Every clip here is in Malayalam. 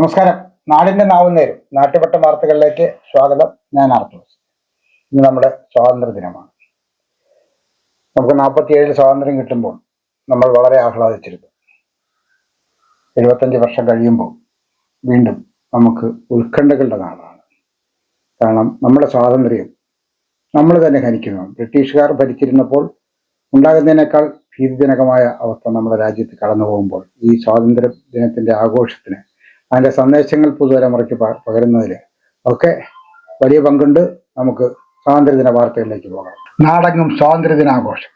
നമസ്കാരം. നാടിന്റെ നാവുന്നേരും നാട്ടുപെട്ട വാർത്തകളിലേക്ക് സ്വാഗതം. ഞാൻ ആർത്തോസ്. ഇന്ന് നമ്മുടെ സ്വാതന്ത്ര്യ ദിനമാണ്. നമുക്ക് 47 സ്വാതന്ത്ര്യം കിട്ടുമ്പോൾ നമ്മൾ വളരെ ആഹ്ലാദിച്ചിരുന്നു. 75 വർഷം കഴിയുമ്പോൾ വീണ്ടും നമുക്ക് ഉത്കണ്ഠകളുടെ നാളാണ്. കാരണം നമ്മുടെ സ്വാതന്ത്ര്യം നമ്മൾ തന്നെ ഹനിക്കുന്നു. ബ്രിട്ടീഷുകാർ ഭരിച്ചിരുന്നപ്പോൾ ഉണ്ടാകുന്നതിനേക്കാൾ ഭീതിജനകമായ അവസ്ഥ നമ്മുടെ രാജ്യത്ത് കടന്നു പോകുമ്പോൾ ഈ സ്വാതന്ത്ര്യ ദിനത്തിന്റെ ആഘോഷത്തിന് അതിൻ്റെ സന്ദേശങ്ങൾ പുതുതലമുറയ്ക്ക് പകരുന്നതിൽ ഒക്കെ വലിയ പങ്കുണ്ട്. നമുക്ക് സ്വാതന്ത്ര്യദിന വാർത്തകളിലേക്ക് പോകാം. നാടെങ്ങും സ്വാതന്ത്ര്യദിനാഘോഷം.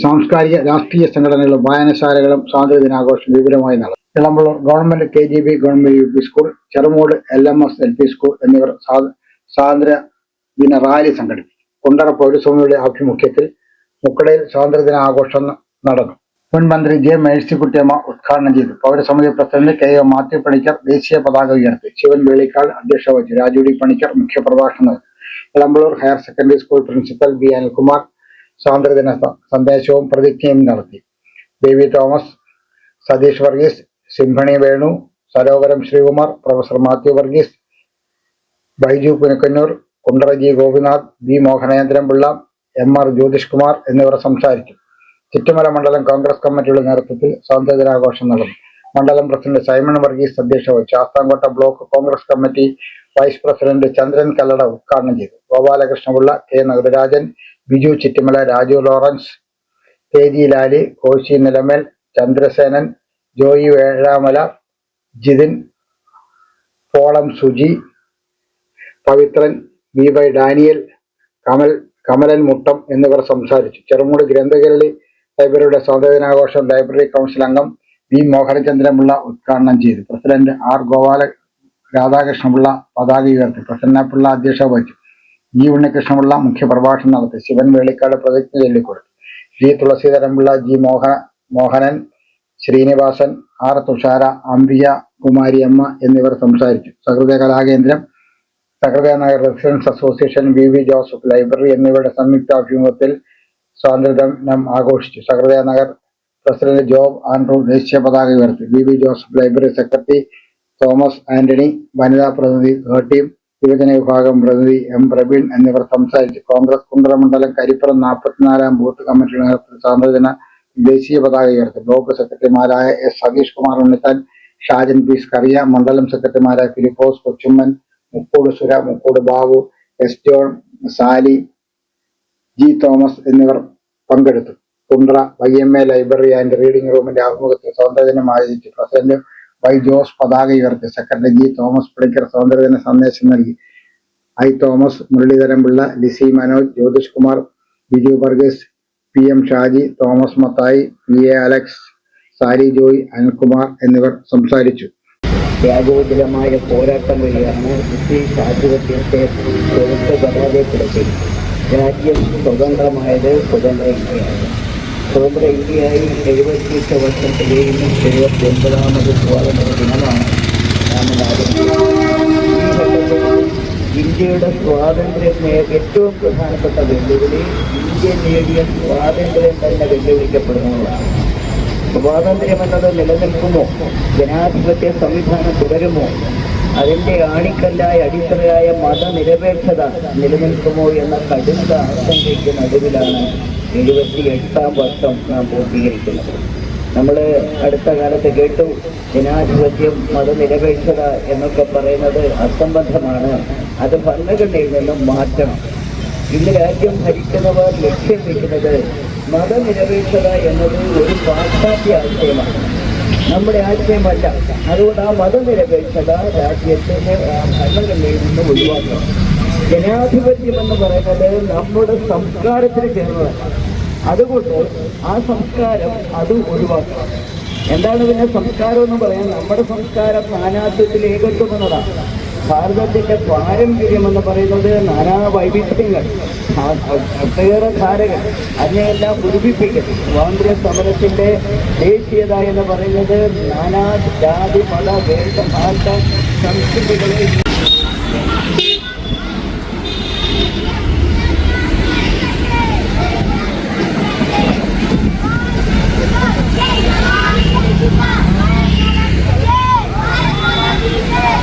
സാംസ്കാരിക രാഷ്ട്രീയ സംഘടനകളും വായനശാലകളും സ്വാതന്ത്ര്യദിനാഘോഷം വിപുലമായി നടത്തും. Elampalloor government KGB government UP school, Cherumood LMS LP school എന്നിവർ സ്വാതന്ത്ര്യ ദിന റാലി സംഘടിപ്പിച്ചു. കുണ്ടറ പൗരസ്വാമിയുടെ ആഭിമുഖ്യത്തിൽ മുക്കടയിൽ സ്വാതന്ത്ര്യദിനാഘോഷം നടന്നു. മുൻ മന്ത്രി J മേഴ്സിക്കുട്ടിയമ്മ ഉദ്ഘാടനം ചെയ്തു. പൗരസമിതി പ്രസിഡന്റ് KO മാത്യു പണിക്കർ ദേശീയ പതാക ഉയർത്തി. ശിവൻ വേളിക്കാട് അധ്യക്ഷത വഹിച്ചു. രാജു ഡി പണിക്കർ മുഖ്യപ്രഭാഷണം നടത്തി. Elampalloor higher secondary school principal B Anilkumar സ്വാതന്ത്ര്യദിന സന്ദേശവും പ്രതിജ്ഞയും നടത്തി. Baby Thomas, Satheesh Varghese, Simhani Venu, Sarovaram Sreekumar, professor Mathew Varghese, Baiju Punakkannoor, Kundara G Gopinath, B Mohanendran Pillai, MR Jyothish Kumar എന്നിവർ സംസാരിച്ചു. ചിറ്റുമല മണ്ഡലം കോൺഗ്രസ് കമ്മിറ്റിയുടെ നേതൃത്വത്തിൽ സ്വാതന്ത്ര്യദിനാഘോഷം നടന്നു. മണ്ഡലം പ്രസിഡന്റ് സൈമൺ വർഗീസ് അധ്യക്ഷത വഹിച്ചു. Sasthamcotta block Congress committee vice president Chandran Kallada ഉദ്ഘാടനം ചെയ്തു. Gopalakrishnapillai, K Nagararajan, Biju Chittumala, Raju Lawrence, KG Lali, Koshy Nilamel, Chandrasenan, Joy Vezhamala, Jithin, Polam Suji, Pavithran, BY Daniel, Kamalan Muttam എന്നിവർ സംസാരിച്ചു. ചെറുമൂട് ഗ്രന്ഥകേളി ലൈബ്രറിയുടെ സ്വാതന്ത്ര്യദിനാഘോഷം ലൈബ്രറി കൗൺസിൽ അംഗം B മോഹനചന്ദ്രൻപിള്ള ഉദ്ഘാടനം ചെയ്തു. പ്രസിഡന്റ് R രാധാകൃഷ്ണപിള്ള പതാക ഉയർത്തി. പ്രസന്നപിള്ള അധ്യക്ഷത വഹിച്ചു. G ഉണ്ണികൃഷ്ണപിള്ള മുഖ്യപ്രഭാഷണം നടത്തി. ശിവൻ വേളിക്കാട് പ്രതിജ്ഞ ചൊല്ലിക്കൊടുത്തു. G Thulaseedharanpillai, G Mohanan, Sreenivasan, R Thushara, Ambika Kumariyamma എന്നിവർ സംസാരിച്ചു. Sahrudaya Kalakendram, Sahrudaya Nagar residents association, VV Joseph library എന്നിവരുടെ സംയുക്താഭിമുഖ്യത്തിൽ സ്വാതന്ത്ര്യദിനം ആഘോഷിച്ചു. സഹൃദയ നഗർ പ്രസിഡന്റ് ജോബ് ആൻഡ്രൂ ദേശീയ പതാക ഉയർത്തി. VV Joseph library secretary Thomas Antony, വനിതാ പ്രതിനിധി ടീം, യുവജന വിഭാഗം പ്രതിനിധി M പ്രവീൺ എന്നിവർ സംസാരിച്ചു. കോൺഗ്രസ് കുണ്ടറ മണ്ഡലം കരിപ്പുറം 44-ാം ബൂത്ത് കമ്മിറ്റിയുടെ നേതൃത്വത്തിൽ സ്വാതന്ത്ര്യദിന ദേശീയ പതാക ഉയർത്തി. ബ്ലോക്ക് സെക്രട്ടറിമാരായ S സതീഷ് കുമാർ ഉണ്ണിത്താൻ, ഷാജൻ P സ്കറിയ, മണ്ഡലം സെക്രട്ടറിമാരായ Philipose Kochumman, Mukkoodu Sura, Mukkoodu Babu, S John, Sally, G Thomas എന്നിവർ പങ്കെടുത്തു. Kundara YMA library and reading റൂമിന്റെ ആഭിമുഖ്യത്തിൽ സ്വാതന്ത്ര്യദിനം ആചരിച്ചു. പ്രസിഡന്റ് Y ജോസ് പതാക ഉയർത്തി. സെക്രട്ടറി G തോമസ് പണിക്കർ സ്വാതന്ത്ര്യദിന സന്ദേശം നൽകി. I Thomas, Muraleedharan Pillai, Lizzy Manoj, Jyothish Kumar, Biju Varghese, PM Shaji, Thomas Mathai, PA Alex, Sari Joy, Anilkumar എന്നിവർ സംസാരിച്ചു. ത്യാഗോജ്വലമായ പോരാട്ടം വഴിയാണ് ബ്രിട്ടീഷ് ആധിപത്യത്തെ പരാജയപ്പെടുത്തി രാജ്യം സ്വതന്ത്രമായത്. സ്വതന്ത്ര ഇന്ത്യയായി 78 വർഷം തികയുന്ന 79ാമത് സ്വാതന്ത്ര്യ ദിനമാണ് നമ്മൾ ഇന്ത്യയുടെ സ്വാതന്ത്ര്യത്തിന് ഏറ്റവും പ്രധാനപ്പെട്ട വെല്ലുവിളി ഇന്ത്യ നേടിയ സ്വാതന്ത്ര്യം തന്നെ വെല്ലുവിളിക്കപ്പെടുന്നതാണ്. സ്വാതന്ത്ര്യം എന്നത് നിലനിൽക്കുമോ? ജനാധിപത്യ സംവിധാനം തുടരുമോ? അതിൻ്റെ ആണിക്കല്ലായ അടിത്തറയായ മതനിരപേക്ഷത നിലനിൽക്കുമോ എന്ന കടുത്ത ആശങ്കയ്ക്ക് നടുവിലാണ് 78ാം വർഷം നാം പൂർത്തീകരിക്കുന്നത്. നമ്മൾ അടുത്ത കാലത്ത് കേട്ടു, ജനാധിപത്യം മതനിരപേക്ഷത എന്നൊക്കെ പറയുന്നത് അസംബന്ധമാണ്, അത് ഭരണഘടനയിൽ നിന്നും മാറ്റണം. ഇന്ന് രാജ്യം ഭരിക്കുന്നവർ ലക്ഷ്യം വെക്കുന്നത് മതനിരപേക്ഷത എന്നത് ഒരു പാശ്ചാത്യ ആശയമാണ്, നമ്മുടെ ആശയമല്ല. അതുകൊണ്ട് ആ മതനിരപേക്ഷത രാജ്യത്തിന്റെ ഭരണഘടനയിൽ നിന്ന് ഒഴിവാക്കണം. ജനാധിപത്യം എന്ന് പറയുന്നത് നമ്മുടെ സംസ്കാരത്തിന് ചേർന്നതല്ല. അതുകൊണ്ട് ആ സംസ്കാരം അത് ഒഴിവാക്കണം. എന്താണ് പിന്നെ സംസ്കാരം എന്ന് പറയാൻ? നമ്മുടെ സംസ്കാരം നാനാത്വത്തിൽ ഏകത്വം എന്നതാണ്. ഭാരതത്തിന്റെ പാരമ്പര്യം എന്ന് പറയുന്നത് നാനാ വൈവിധ്യങ്ങൾ, ഒട്ടേറെ ധാരകൾ, അതിനെയെല്ലാം ഒരുമിപ്പിക്കുന്നു. സ്വാതന്ത്ര്യ സമരത്തിന്റെ ദേശീയത എന്ന് പറയുന്നത് നാനാ ജാതി മത വേഷ ഭാഷ സംസ്കൃതികളെ Yeah!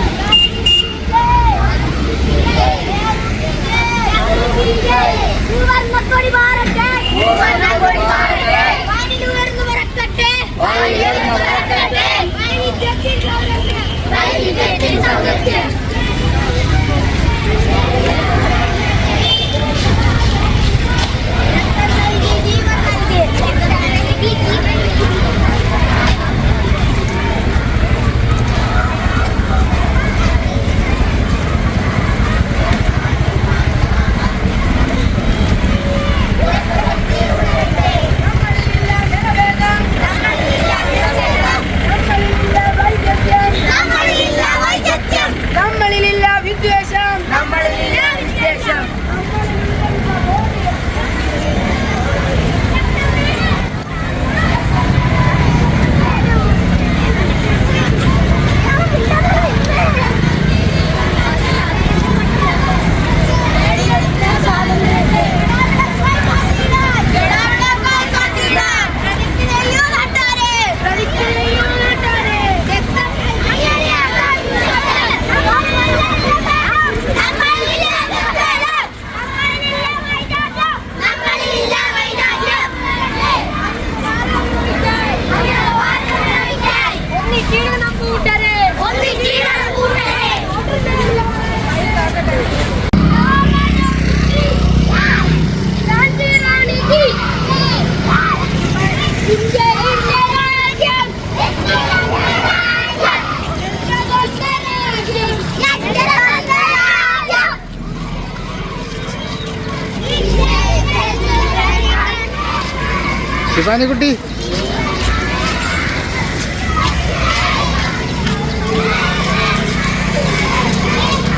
ശിവാനിക്കുട്ടി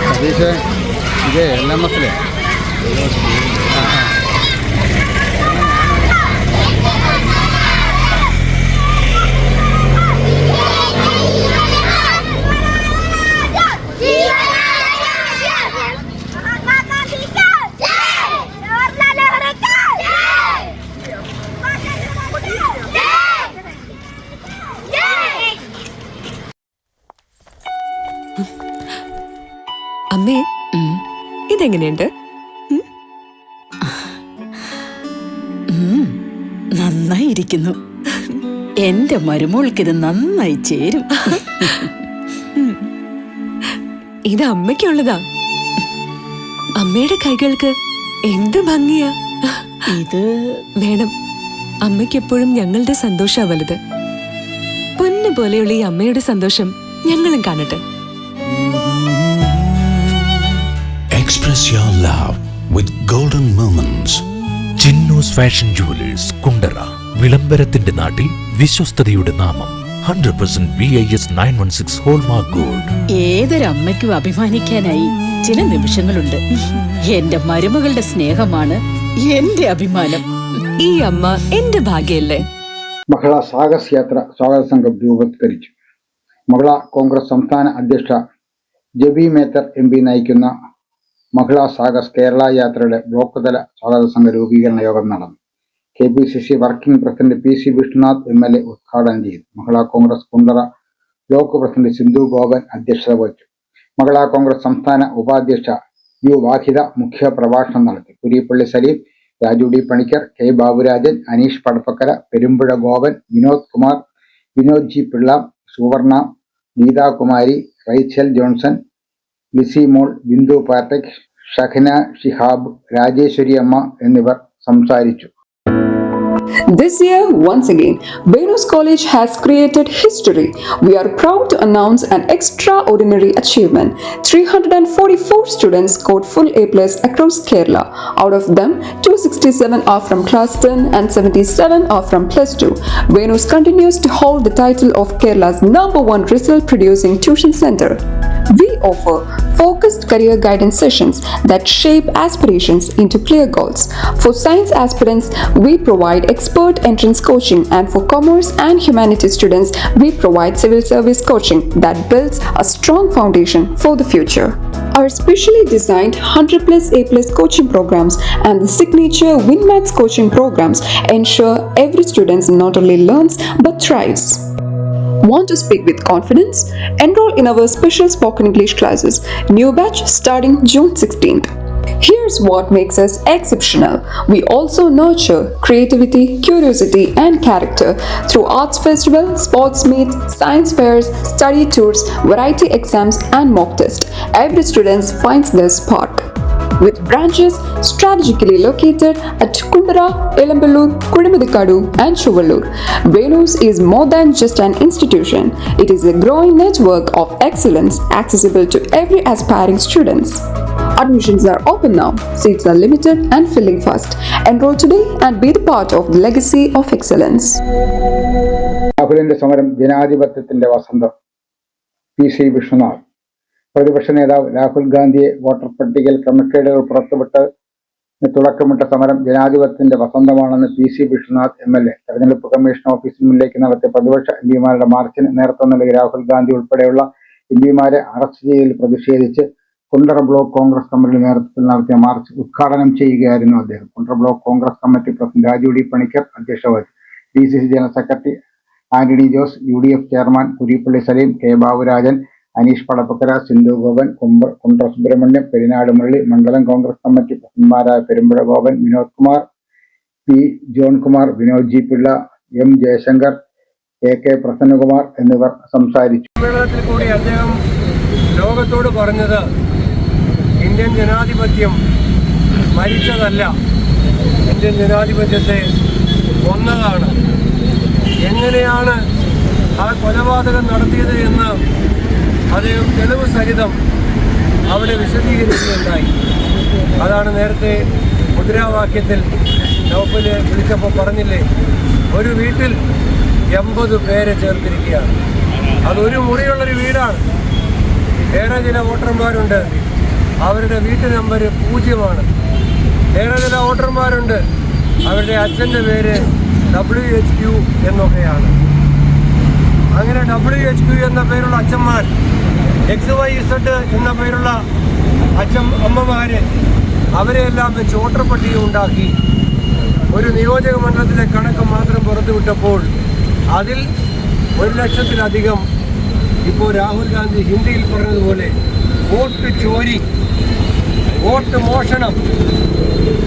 സതീഷ് ഇതേ LMS അമ്മേ, ഇതെങ്ങനെയുണ്ട്? നന്നായിരിക്കുന്നു. എന്റെ മരുമോൾക്ക് ഇത് നന്നായി ചേരും. ഇത് അമ്മയ്ക്കുള്ളതാ. അമ്മയുടെ കൈകൾക്ക് എന്ത് ഭംഗിയാ. ഇത് വേണം. അമ്മയ്ക്ക് എപ്പോഴും ഞങ്ങളുടെ സന്തോഷാ വലുത്. പൊന്നു പോലെയുള്ള ഈ അമ്മയുടെ സന്തോഷം ഞങ്ങളും കാണട്ടെ. Express your love with golden moments. Chinnoos fashion jewellers Kundara. വിളംബരത്തിന്റെ നാട്ടിൽ വിശ്വസ്തതയുടെ നാമം. 100% BIS 916 ഹോൾമാർക്ക് ഗോൾഡ്. ഏതൊരമ്മയ്ക്കും അഭിമാനിക്കാനായി ചില നിമിഷങ്ങളുണ്ട്. എന്റെ മരുമകളുടെ സ്നേഹമാണ് എന്റെ അഭിമാനം. ഈ അമ്മ എന്റെ ഭാഗ്യല്ലേ. മഹിളാ സാഹസ് യാത്ര സ്വാഗത സംഘം രൂപീകരിച്ചു. മഹിളാ കോൺഗ്രസ് സംസ്ഥാന അധ്യക്ഷ ജബി മേത്തർ MP നയിക്കുന്ന മഹിളാ സാഗസ് കേരള യാത്രയുടെ ബ്ലോക്ക് തല സ്വാഗത സംഘ രൂപീകരണ യോഗം നടന്നു. KPCC working president PC Vishnunath MLA ഉദ്ഘാടനം ചെയ്തു. മഹിളാ കോൺഗ്രസ് കുണ്ടറ ബ്ലോക്ക് പ്രസിഡന്റ് സിന്ധു ഗോപൻ അധ്യക്ഷത വഹിച്ചു. മഹിളാ കോൺഗ്രസ് സംസ്ഥാന ഉപാധ്യക്ഷ U വാഹിദ മുഖ്യ പ്രഭാഷണം നടത്തി. Kurippally Saleem, Raju D Panicker, K Baburajan, Aneesh Padappakkara, Perumpuzha Gopan, Vinod Kumar, Vinod G Pillai, സുവർണ, ഗീതാകുമാരി, റൈച്ചൽ ജോൺസൺ, ലിസി മോൾ, ബിന്ദു പാട്രിക്, ഷഹന ഷിഹാബ്, രാജേശ്വരി അമ്മ എന്നിവർ സംസാരിച്ചു. This year, once again, Venus College has created history. We are proud to announce an extraordinary achievement. 344 students scored full A+ across Kerala. Out of them, 267 are from Class 10 and 77 are from Plus 2. Venus continues to hold the title of Kerala's #1 result-producing tuition center. We offer focused career guidance sessions that shape aspirations into clear goals. For science aspirants, we provide expert entrance coaching, and for commerce and humanities students, we provide civil service coaching that builds a strong foundation for the future. Our specially designed 100+ A+ coaching programs and the signature WinMaths coaching programs ensure every student not only learns but thrives. Want to speak with confidence? Enroll in our special spoken English classes. New batch starting June 16th. Here's what makes us exceptional. We also nurture creativity, curiosity, and character through arts festival, sports meets, science fairs, study tours, variety exams, and mock tests. Every student finds their spark. With branches strategically located at Kundara, Elamballur, Kudimuthikadu, and Chuvallur, Venus is more than just an institution. It is a growing network of excellence accessible to every aspiring students. Admissions are open now. Seats are limited and filling fast. Enroll today and be the part of the legacy of excellence. രാഹുലിന്റെ സമരം ജനാധിപത്യത്തിന്റെ വസന്തം. PC വിഷ്ണുനാഥ്. പ്രതിപക്ഷ നേതാവ് രാഹുൽ ഗാന്ധിയെ വോട്ടർ പട്ടികയിൽ ക്രമക്കേടുകൾ പുറത്തുവിട്ട് തുടക്കമിട്ട സമരം ജനാധിപത്യത്തിന്റെ വസന്തമാണെന്ന് PC വിഷ്ണുനാഥ് MLA തെരഞ്ഞെടുപ്പ് കമ്മീഷൻ ഓഫീസിന് മുന്നിലേക്ക് നടത്തിയ പ്രതിപക്ഷ MPമാരുടെ മാർച്ചിന് നേതൃത്വം നൽകിയ രാഹുൽ ഗാന്ധി ഉൾപ്പെടെയുള്ള MPമാരെ അറസ്റ്റ് ചെയ്തതിൽ പ്രതിഷേധിച്ച് കുണ്ടറ ബ്ലോക്ക് കോൺഗ്രസ് കമ്മിറ്റിയുടെ നേതൃത്വത്തിൽ നടത്തിയ മാർച്ച് ഉദ്ഘാടനം ചെയ്യുകയായിരുന്നു അദ്ദേഹം. Kundara block Congress committee president Raju D Panicker അധ്യക്ഷത വഹിച്ചു. DCC general secretary Antony Jose, UDF chairman Kurippally Saleem, K Baburajan, Aneesh Padappakkara, Sindhu Gopan, Kundara Subrahmanyam, Perinad Murali, മണ്ഡലം കോൺഗ്രസ് കമ്മിറ്റി പ്രസിഡന്റുമാരായ Perumpuzha Gopan, Vinod Kumar, P Johnkumar, Vinod G Pillai, M Jaishankar, AK Prasannakumar എന്നിവർ സംസാരിച്ചു. സമ്മേളനത്തിൽ കൂടി അദ്ദേഹം ലോകത്തോട് പറഞ്ഞത് ഇന്ത്യൻ ജനാധിപത്യം മരിച്ചതല്ല, ഇന്ത്യൻ ജനാധിപത്യത്തെ കൊന്നതാണ്. കൊലപാതകം നടത്തിയത് എന്ന് അദ്ദേഹം തെളിവ് സഹിതം അവിടെ വിശദീകരിക്കുകയുണ്ടായി. അതാണ് നേരത്തെ മുദ്രാവാക്യത്തിൽ നൗഫല് വിളിച്ചപ്പോൾ പറഞ്ഞില്ലേ, ഒരു വീട്ടിൽ 80 പേരെ ചേർത്തിരിക്കുകയാണ്. അതൊരു മുറിയുള്ളൊരു വീടാണ്. വേറെ ചില വോട്ടർമാരുണ്ട്, അവരുടെ വീട്ടു നമ്പർ 0. വേറെ ചില വോട്ടർമാരുണ്ട്, അവരുടെ അച്ഛൻ്റെ പേര് WHQ എന്നൊക്കെയാണ്. അങ്ങനെ WHQ എന്ന പേരുള്ള അച്ഛന്മാർ, XYZ എന്ന പേരുള്ള അമ്മമാര്, അവരെയെല്ലാം വെച്ച് വോട്ടർ പട്ടിക ഉണ്ടാക്കി ഒരു നിയോജക മണ്ഡലത്തിലെ കണക്ക് മാത്രം പുറത്തുവിട്ടപ്പോൾ അതിൽ 1,00,000-ലധികം ഇപ്പോൾ രാഹുൽ ഗാന്ധി ഹിന്ദിയിൽ പറഞ്ഞതുപോലെ വോട്ട് ചോരി, വോട്ട് മോഷണം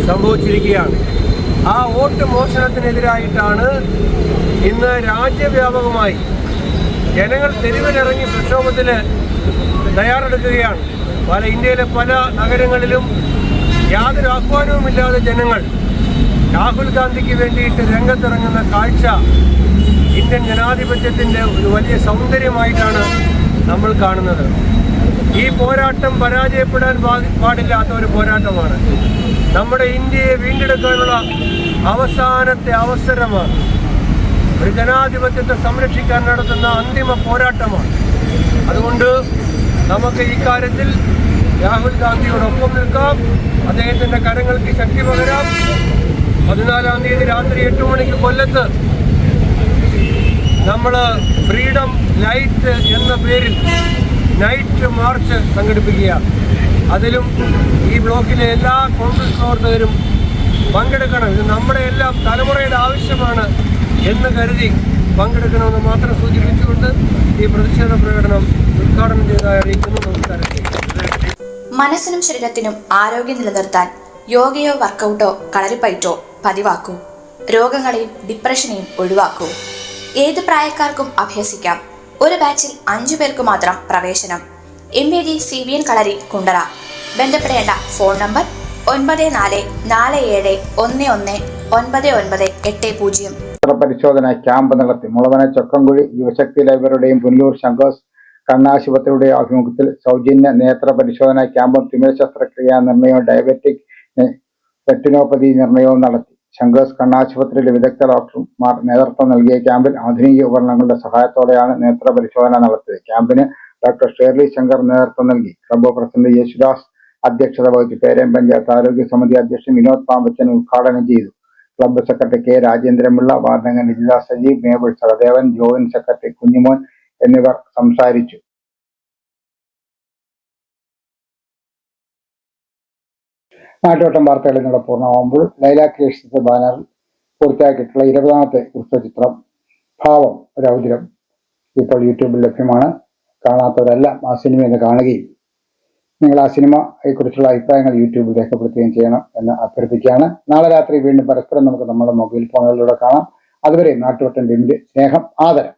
സംഭവിച്ചിരിക്കുകയാണ്. ആ വോട്ട് മോഷണത്തിനെതിരായിട്ടാണ് ഇന്ന് രാജ്യവ്യാപകമായി ജനങ്ങൾ തെരുവിലിറങ്ങി പ്രക്ഷോഭത്തിന് തയ്യാറെടുക്കുകയാണ്. ഇന്ത്യയിലെ പല നഗരങ്ങളിലും യാതൊരു ആഹ്വാനവുമില്ലാതെ ജനങ്ങൾ രാഹുൽ ഗാന്ധിക്ക് വേണ്ടിയിട്ട് രംഗത്തിറങ്ങുന്ന കാഴ്ച ഇന്ത്യൻ ജനാധിപത്യത്തിൻ്റെ ഒരു വലിയ സൗന്ദര്യമായിട്ടാണ് നമ്മൾ കാണുന്നത്. ഈ പോരാട്ടം പരാജയപ്പെടാൻ പാടില്ലാത്ത ഒരു പോരാട്ടമാണ്. നമ്മുടെ ഇന്ത്യയെ വീണ്ടെടുക്കാനുള്ള അവസാനത്തെ അവസരമാണ്. ഒരു ജനാധിപത്യത്തെ സംരക്ഷിക്കാൻ നടത്തുന്ന അന്തിമ പോരാട്ടമാണ്. അതുകൊണ്ട് നമുക്ക് ഈ കാര്യത്തിൽ രാഹുൽ ഗാന്ധിയോടൊപ്പം നിൽക്കാം, അദ്ദേഹത്തിൻ്റെ കരങ്ങൾക്ക് ശക്തി പകരാം. 14-ാം തീയതി രാത്രി 8 മണിക്ക് കൊല്ലത്ത് നമ്മൾ ഫ്രീഡം ലൈറ്റ് എന്ന പേരിൽ നൈറ്റ് മാർച്ച് സംഘടിപ്പിക്കുകയാണ്. അതിലും ഈ ബ്ലോക്കിലെ എല്ലാ കോൺഗ്രസ് പ്രവർത്തകരും പങ്കെടുക്കണം. ഇത് നമ്മുടെ എല്ലാം തലമുറയുടെ ആവശ്യമാണ് എന്ന് കരുതി പങ്കെടുക്കണമെന്ന് മാത്രം സൂചിപ്പിച്ചുകൊണ്ട് ഈ പ്രതിഷേധ പ്രകടനം ഉദ്ഘാടനം ചെയ്തതായി അറിയിക്കുന്നു. നമസ്കാരം. മനസ്സിനും ശരീരത്തിനും ആരോഗ്യം നിലനിർത്താൻ യോഗയോ വർക്കൗട്ടോ കളരിപ്പയറ്റോ പതിവാക്കൂ. രോഗങ്ങളെയും ഡിപ്രഷനെയും ഒഴിവാക്കൂ. ഏത് പ്രായക്കാർക്കും അഭ്യസിക്കാം. ഒരു ബാച്ചിൽ 5 പേർക്ക് മാത്രം പ്രവേശനം. MAD CVN കളരി കുണ്ടറ. ബന്ധപ്പെടേണ്ട ഫോൺ നമ്പർ 9447119980. പരിശോധന ക്യാമ്പ് നടത്തി. മുളവന ചൊക്കംകുഴി യുവശക്തി ലൈബ്രറിയുടെയും പുനലൂർ ശങ്കേഴ്സ് കണ്ണാശുപത്രിയുടെയും ആഭിമുഖ്യത്തിൽ സൗജന്യ നേത്ര പരിശോധന ക്യാമ്പും തിമിര ശസ്ത്രക്രിയാ നിർണയവും ഡയബറ്റിക് റെറ്റിനോപ്പതി നിർണയവും നടത്തി. ശങ്കേഴ്സ് കണ്ണാശുപത്രിയിലെ വിദഗ്ധ ഡോക്ടർമാർ നേതൃത്വം നൽകിയ ക്യാമ്പിൽ ആധുനിക ഉപകരണങ്ങളുടെ സഹായത്തോടെയാണ് നേത്ര പരിശോധന നടത്തിയത്. ക്യാമ്പിന് ഡോക്ടർ ഷേർലി ശങ്കർ നേതൃത്വം നൽകി. ക്ലബ്ബ് പ്രസിഡന്റ് യേശുദാസ് അധ്യക്ഷത വഹിച്ചു. പേരയം പഞ്ചായത്ത് ആരോഗ്യ സമിതി അധ്യക്ഷൻ വിനോദ് പാമ്പച്ചൻ ഉദ്ഘാടനം ചെയ്തു. Club secretary K. രാജേന്ദ്രപിള്ള, വാർഡംഗം രജിത സജീവ്, മേബിൾ സഹദേവൻ, ജോയിന്റ് സെക്രട്ടറി കുഞ്ഞുമോൻ എന്നിവർ സംസാരിച്ചു. നാട്ടോട്ടം വാർത്തകൾ ഇന്നലെ പൂർണ്ണമാകുമ്പോൾ ലൈല ക്രിയേഷൻസ് ബാനറിൽ പൂർത്തിയാക്കിയിട്ടുള്ള 20ാമത്തെ ചിത്രം ഭാവം രൗദ്രം ഇപ്പോൾ യൂട്യൂബിൽ ലഭ്യമാണ്. കാണാത്തവരെല്ലാം ആ സിനിമ ഒന്ന് കാണുകയും നിങ്ങൾ ആ സിനിമയെക്കുറിച്ചുള്ള അഭിപ്രായങ്ങൾ യൂട്യൂബിൽ രേഖപ്പെടുത്തുകയും ചെയ്യണം എന്ന് അഭ്യർത്ഥിക്കുകയാണ്. നാളെ രാത്രി വീണ്ടും പരസ്പരം നമുക്ക് നമ്മുടെ മൊബൈൽ ഫോണുകളിലൂടെ കാണാം. അതുവരെ നാട്ടുവട്ടം ടീമിന്റെ സ്നേഹം, ആദരം.